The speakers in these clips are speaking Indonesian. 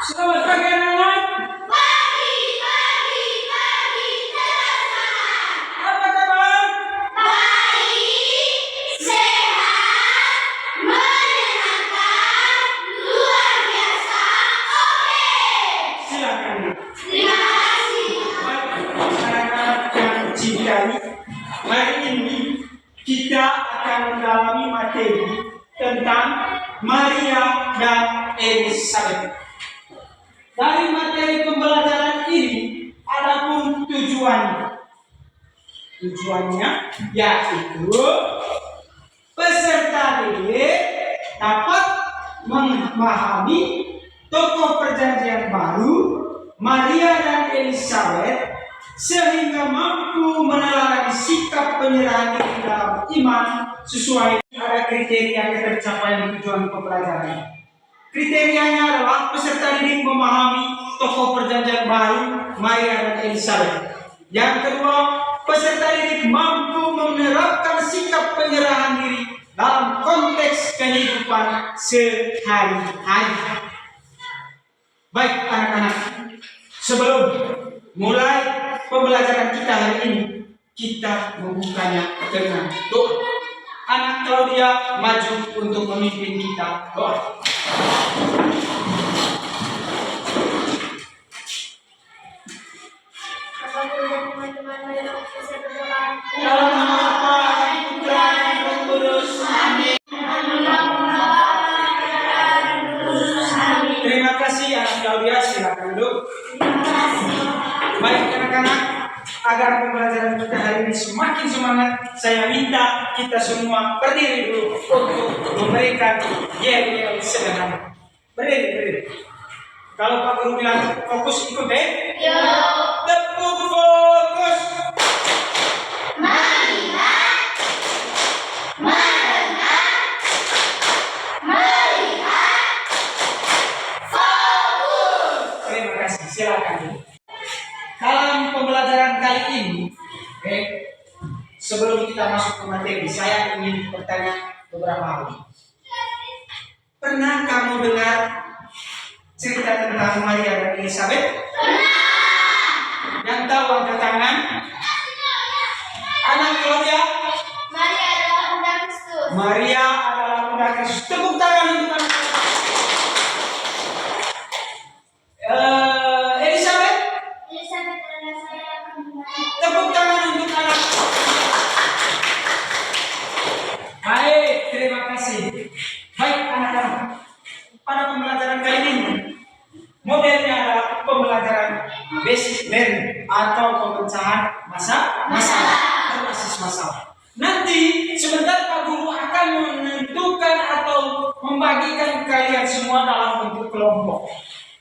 Selamat pagi anak-anak. Pagi, pagi, pagi, teman-teman. Apa kabar? Baik, sehat, menyenangkan, luar biasa. Oke. Silakan. Terima kasih. Anak-anak yang cintai, hari ini kita akan mendalami materi tentang Maria dan Elizabeth. Dari materi pembelajaran ini, adapun tujuannya yaitu peserta didik dapat memahami tokoh perjanjian baru Maria dan Elizabeth sehingga mampu meneladani sikap penyerahan diri dalam iman sesuai ada kriteria ketercapaian tujuan pembelajaran. Kriterianya adalah peserta didik memahami tokoh perjanjian baru Maria dan Elizabeth. Yang kedua, peserta didik mampu menerapkan sikap penyerahan diri dalam konteks kehidupan sehari-hari. Baik anak-anak, sebelum mulai pembelajaran kita hari ini, kita membukanya dengan doa. Anak Claudia maju untuk memimpin kita doa. Dalam nama Bapa dan Putra dan Roh Kudus. Amin. Terima kasih anak Claudia, silakan duduk. Baik anak-anak, agar pembelajaran kita hari ini semakin semangat, saya minta kita semua berdiri dulu untuk memberikan yel-yel sederhana. Berdiri. Kalau Pak Guru bilang fokus, ikut deh. Yo. Tepuk fokus. Melihat, mendengar, melihat, fokus. Terima kasih, silakan. Dalam pembelajaran kali ini, sebelum kita masuk ke materi, saya ingin bertanya beberapa hal. Pernah kamu dengar cerita tentang Maria dan Elizabeth? Pernah. Yang tahu angkat tangan. Anak Claudia? Maria adalah Bunda Kristus. Maria adalah Bunda Kristus. Tepuk tangan untuk anak. Elizabeth? Elizabeth adalah saya Bunda. Tepuk tangan untuk anak. Baik, terima kasih. Baik anak-anak, pada pembelajaran kali ini modelnya adalah pembelajaran basic learning atau pemecahan masalah berbasis masalah. Nanti sebentar Pak Guru akan menentukan atau membagikan kalian semua dalam bentuk kelompok.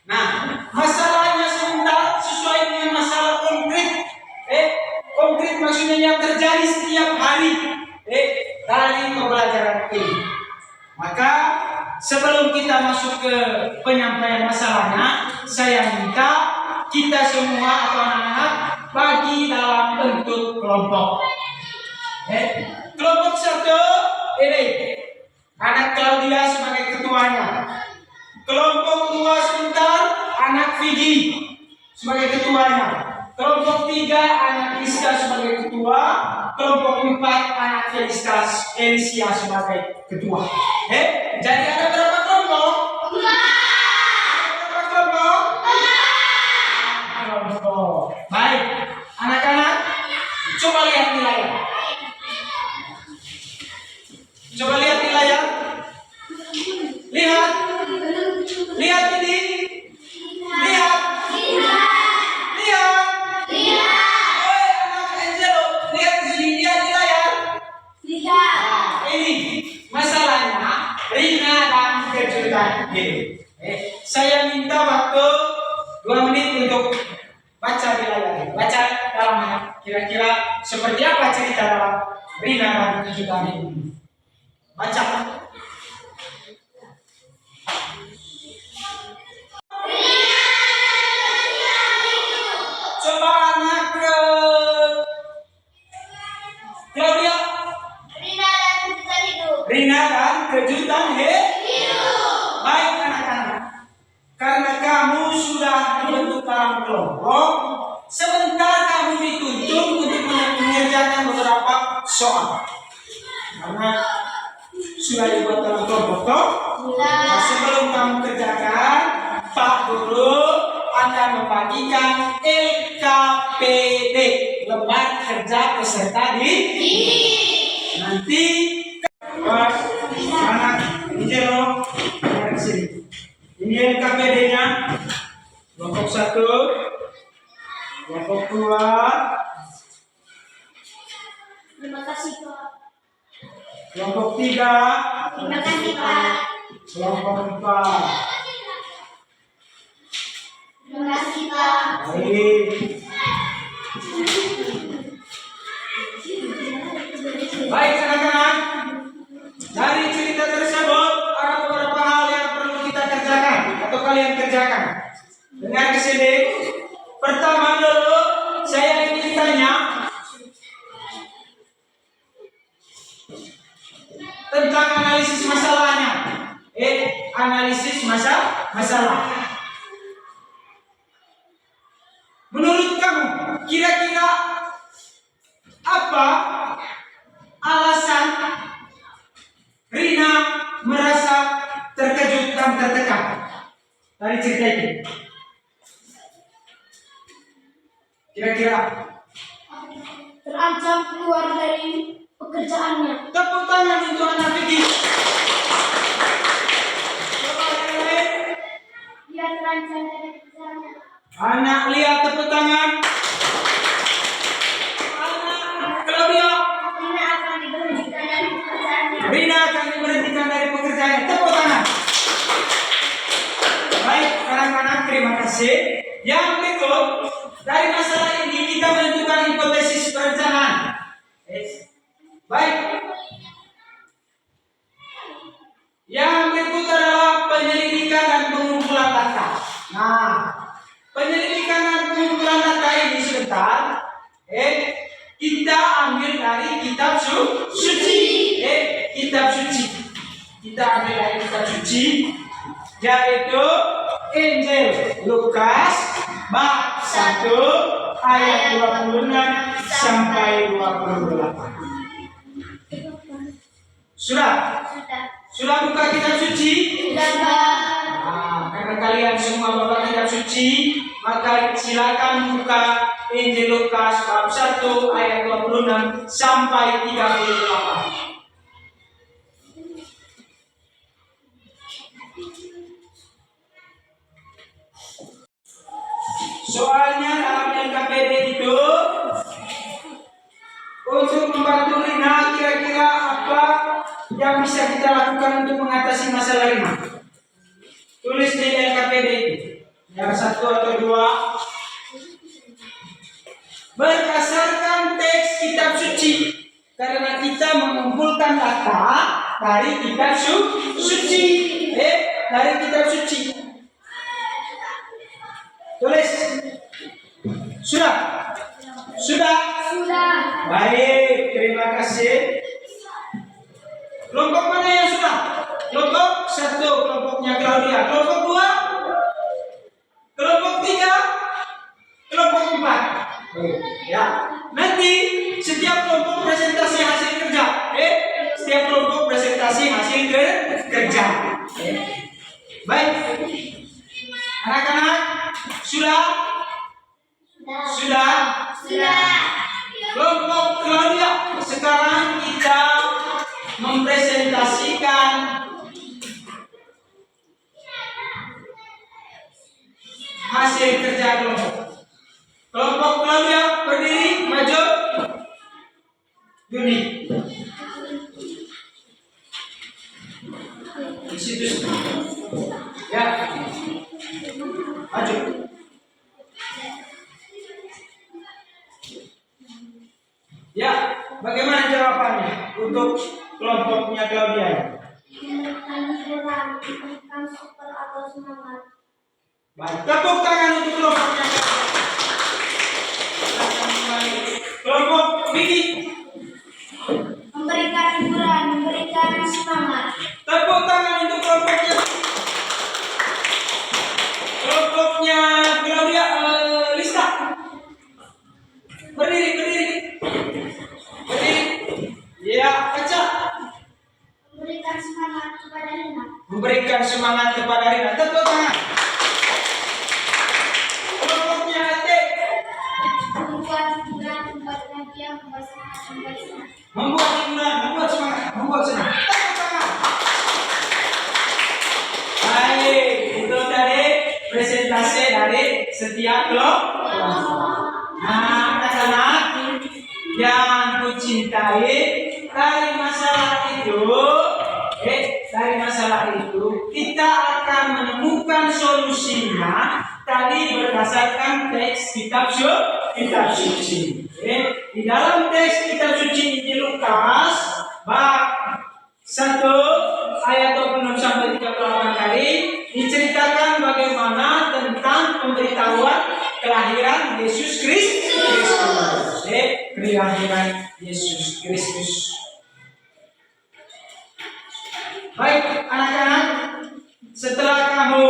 Nah, masalahnya sebentar sesuai dengan masalah konkret. Konkret maksudnya yang terjadi setiap hari dari pembelajaran ini. Maka sebelum kita masuk ke penyampaian masalahnya, saya minta kita semua atau anak-anak bagi dalam bentuk kelompok. Kelompok satu ini anak Claudia sebagai ketuanya. Kelompok dua sebentar anak Vicky sebagai ketuanya. Kelompok tiga anak Rizka sebagai ketua. Kelompok empat anak Felicia sebagai ketua. Jadi ada berapa kelompok? Berapa kelompok? Kelompok. Baik, anak-anak, coba lihat di layar. Coba lihat di layar. Lihat ini. Lihat. Anak Angelo, lihat di sini, lihat di layar. Nah, ini kejutan H. Saya minta waktu 2 menit untuk baca di layar. Baca dalam kira-kira seperti apa cerita dalam Rina dan kejutan ini. Baca. Coba anak ke Claudia. Rina dan kejutan hidup. Baik anak-anak, karena kamu sudah dibentuk dalam kelompok, sebentar kamu dituntut untuk mengerjakan beberapa soal. Karena sudah dibuat dalam kelompok toh. Nah, sebelum kamu kerjakan, Pak Guru akan membagikan LKPD, lembar kerja peserta didik. Nanti anak ini loh, sini. Ini LKPD-nya. Kelompok 1, kelompok 2. Terima kasih Pak. Kelompok 3. Terima kasih Pak. Kelompok 4. Terima kasih Pak. Baik. Baik anak-anak, dari cerita tersebut ada beberapa hal yang perlu kita kerjakan atau kalian kerjakan. Dengar ke sini. Pertama dulu saya ingin tanya tentang analisis masalahnya. Analisis masalah. Menurut kamu, kira-kira apa alasan Rina merasa terkejut dan tertekan dari cerita ini? Kira-kira Terancam keluar dari pekerjaannya. tepuk tangan untuk anak Vicky. Coba yang lain. Dia terancam dari pekerjaannya. Anak lihat tepuk tangan. Anak Claudia. Rina akan diberhentikan dari pekerjaannya. Rina akan diberhentikan dari pekerjaannya. Tepuk tangan. Baik anak-anak, terima kasih. Yang berikut, dari masalah ini kita menentukan hipotesis perencanaan. Baik. Yang berikut adalah penyelidikan dan pengumpulan data. Nah, penyelidikan dan pengumpulan data ini sebentar. Kita ambil dari kitab suci. Kitab suci. Kita ambil dari kitab suci, yaitu Injil Lukas bab 1 ayat 26 sampai 28. Sudah buka kitab suci? Sudah Pak. Nah, karena kalian semua bawa kitab suci, maka silakan buka Injil Lukas bab 1 ayat 26 sampai 38. Soalnya dalam LKPD itu untuk membantu Rina, kira-kira apa yang bisa kita lakukan untuk mengatasi masalah Rina? Tulis di LKPD itu. Yang 1 atau 2. Berdasarkan teks kitab suci, karena kita mengumpulkan data dari kitab suci. Dari kitab suci. Tulis. Sudah? Sudah. Baik, terima kasih. Kelompok mana yang sudah? Kelompok 1, kelompoknya Claudia. Kelompok 2? Kelompok 3? Kelompok 4? Ya. Nanti setiap kelompok presentasi hasil kerja. Setiap kelompok presentasi hasil kerja. Baik. Anak-anak, sudah? Kelompok Claudia, sekarang kita mempresentasikan hasil kerja kelompok. Kelompok Claudia berdiri, maju. Juni. Di situ. Ya. Maju. Ya, bagaimana jawabannya untuk kelompoknya Claudia? Menekan hiburan, menekan super atau semangat. Baik, tepuk tangan untuk kelompoknya. Kelompok Vicky. Memberikan hiburan, memberikan semangat. Tepuk tangan untuk kelompoknya. Kelompoknya Claudia, Lista. Berdiri, berdiri. Berdiri. Ya, kaca. Memberikan semangat kepada Rina. Memberikan semangat kepada Rina. Tepuk tangan. Kelompoknya Ate. Membuat hiburan, membuat bahagia, membuat semangat, membuat senang. Membuat hiburan, membuat semangat, membuat senang. Tepuk tangan. Baik, itu tadi presentasi dari setiap kelompok. Nah, anak-anak yang kucintai, dari masalah itu kita akan menemukan solusinya tadi berdasarkan teks kitab suci. Di dalam teks kitab suci di Lukas bab 1 ayat 26 sampai 38 tadi diceritakan bagaimana tentang pemberitahuan kelahiran Yesus Kristus. Kelahiran Yesus Kristus. Baik, anak-anak, setelah kamu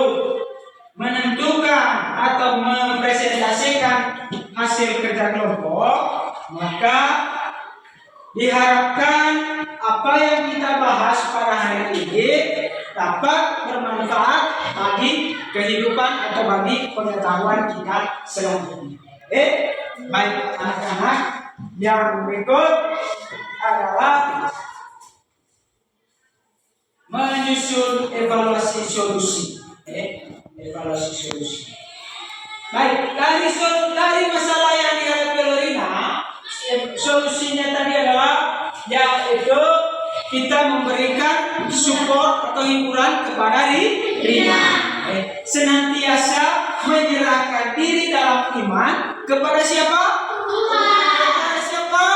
menentukan atau mempresentasikan hasil kerja kelompok, maka diharapkan apa yang kita bahas pada hari ini dapat bermanfaat bagi kehidupan atau bagi pengetahuan kita selanjutnya. Baik, anak-anak, yang berikut adalah menyusun evaluasi solusi. Evaluasi solusi. Baik, dari masalah yang dihadapi oleh Rina, solusinya tadi adalah yaitu kita memberikan support atau hiburan kepada Rina. Senantiasa menyerahkan diri dalam iman kepada siapa? Kepada siapa?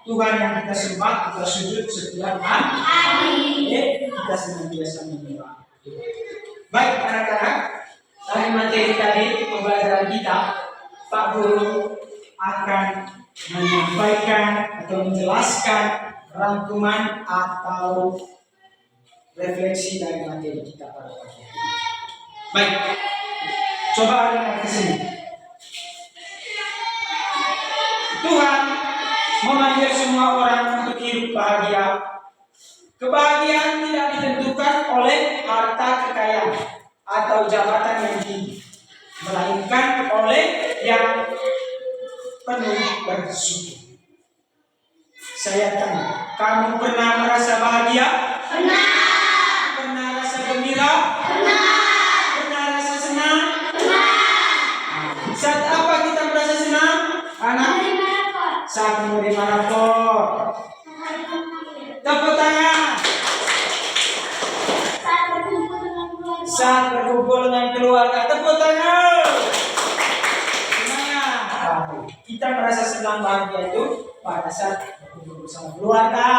Tuhan yang kita sembah, kita sujud setiap hari. Kita senantiasa menyembah. Baik, anak-anak, dari materi tadi pembelajaran kita, Pak Guru akan menyampaikan atau menjelaskan rangkuman atau refleksi dari materi kita pada pagi hari. Baik, coba dengar ke sini. Tuhan memanggil semua orang untuk hidup bahagia. Kebahagiaan tidak ditentukan oleh harta kekayaan atau jabatan yang tinggi, melainkan oleh yang penuh bersyukur. Saya tanya, kamu pernah merasa bahagia? Pernah. Pernah rasa gembira? Pernah. Pernah rasa senang? Pernah. Saat apa kita merasa senang? Anak? Saat menerima rapor. Tepuk tangan. Saat berkumpul dengan keluarga. Tepuk tangan. Gimana? Kita merasa senang bahagia itu pada saat berkumpul bersama keluarga,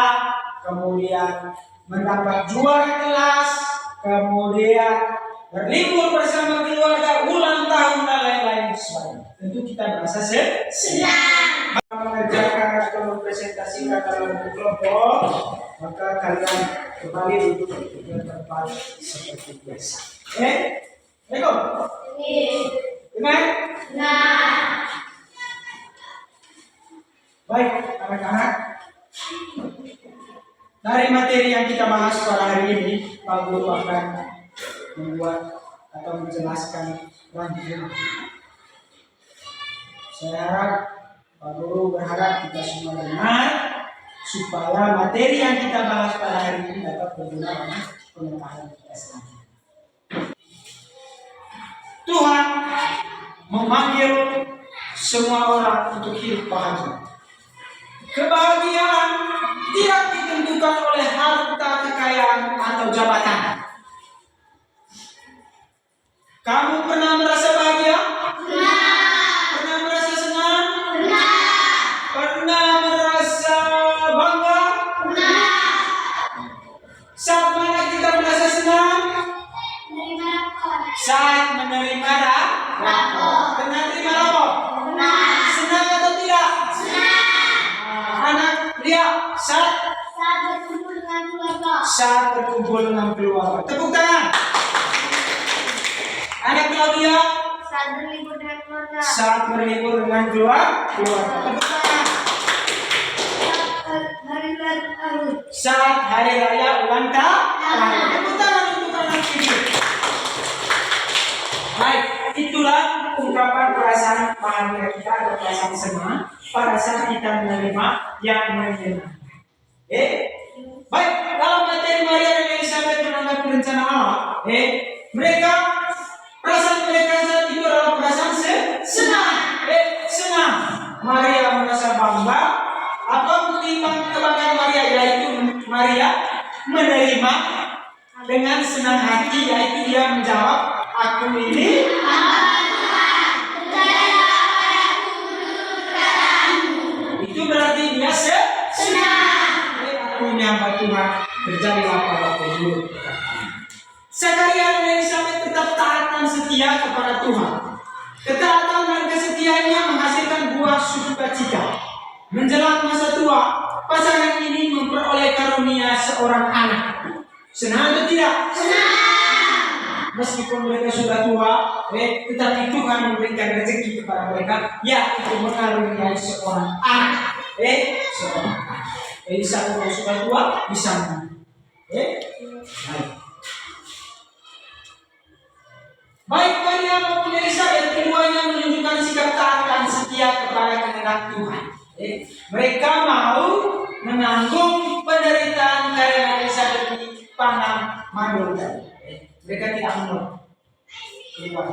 kemudian mendapat juara kelas, kemudian berlibur bersama keluarga, ulang tahun dan lain-lain sebagainya. Tentu kita merasa senang. Mengerjakan atau mempresentasikan dalam kelompok, maka kalian kembali duduk di tempat seperti biasa. Assalamualaikum. Benar? Nah. Baik, anak-anak. Dari materi yang kita bahas pada hari ini, Pak Guru akan membuat atau menjelaskan rangkuman. Saya harap Pak Guru berharap kita semua dengar supaya materi yang kita bahas pada hari ini dapat berguna bagi pengetahuan kita selanjutnya. Tuhan memanggil semua orang untuk hidup bahagia. Kebahagiaan tidak ditentukan oleh harta kekayaan Ya, saat berkumpul dengan keluarga. saat berkumpul dengan keluarga. Tepuk tangan. Anak Claudia. Saat berlibur dengan keluarga. Saat berlibur dengan keluarga. Tepuk tangan. Saat hari ulang tahun. Saat hari raya ulang tahun. Tepuk tangan untuk anak ini. Baik, itulah ungkapan perasaan bahagia kita atau perasaan senang pada saat kita menerima yang menyenangkan. Baik, dalam materi Maria dan Elizabeth menanggapi rencana Allah, mereka perasaan mereka saat itu adalah perasaan senang. Senang. Maria merasa bangga. Apa bukti kebanggaan Maria? Yaitu Maria menerima dengan senang hati, yaitu dia menjawab, aku ini itu berarti dia senang. Aku ini hamba Tuhan, terjadilah padaku. Zakaria dan Elizabeth tetap taat dan setia kepada Tuhan. Ketaatan dan kesetiaannya menghasilkan buah sukacita. Menjelang masa tua, pasangan ini memperoleh karunia seorang anak. Senang atau tidak? Senang. Meskipun mereka sudah tua, tetapi Tuhan memberikan rezeki kepada mereka, yaitu mengaruniai seorang anak. Seorang anak. Bisa kalau sudah tua, bisa menang. Baik Maria maupun Elizabeth, keduanya menunjukkan sikap taat dan setia kepada kehendak Tuhan. Mereka mau menanggung penderitaan karena Elizabeth dipandang mandul. Mereka tidak menolak. Kedua,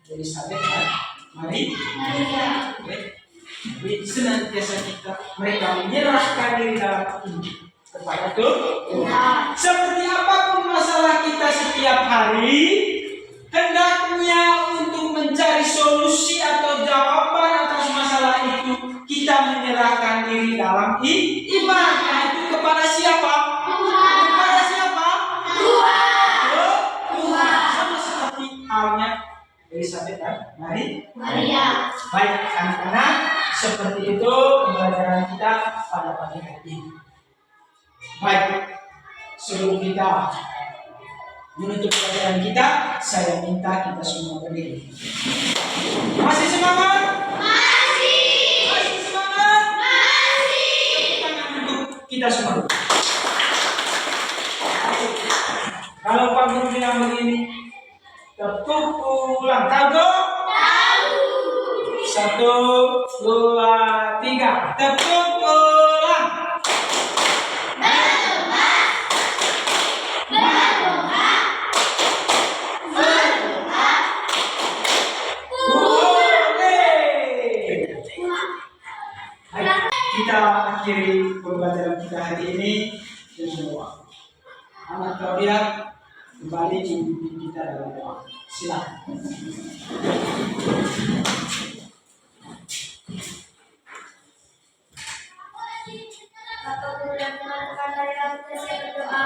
Elizabeth dan Maria. Senantiasa mereka menyerahkan diri dalam ini kepada Tuhan. Seperti apapun masalah kita setiap hari, hendaknya untuk mencari solusi atau jawaban atas masalah itu, kita menyerahkan diri dalam iman. Yaitu kepada siapa? Tuhan. Kepada siapa? Tuhan. Tuhan. Sama seperti halnya Elizabeth dan Maria. Baik anak-anak, seperti itu pembelajaran kita pada pagi hari ini. Baik, sebelum kita menutup pelajaran kita, saya minta kita semua berdiri. Masih semangat? Masih semangat? Tangan untuk kita semua. Kalau Pak Guru bilang begini, tepuk ulang. Tahu? Satu, dua, tiga. Tepuk ulang. Kita akhiri pembelajaran kita hari ini dengan doa. Anak Claudia kembali dipimpin kita dalam doa. Silakan. Bapak Guru dan teman-teman, marilah kita berdoa.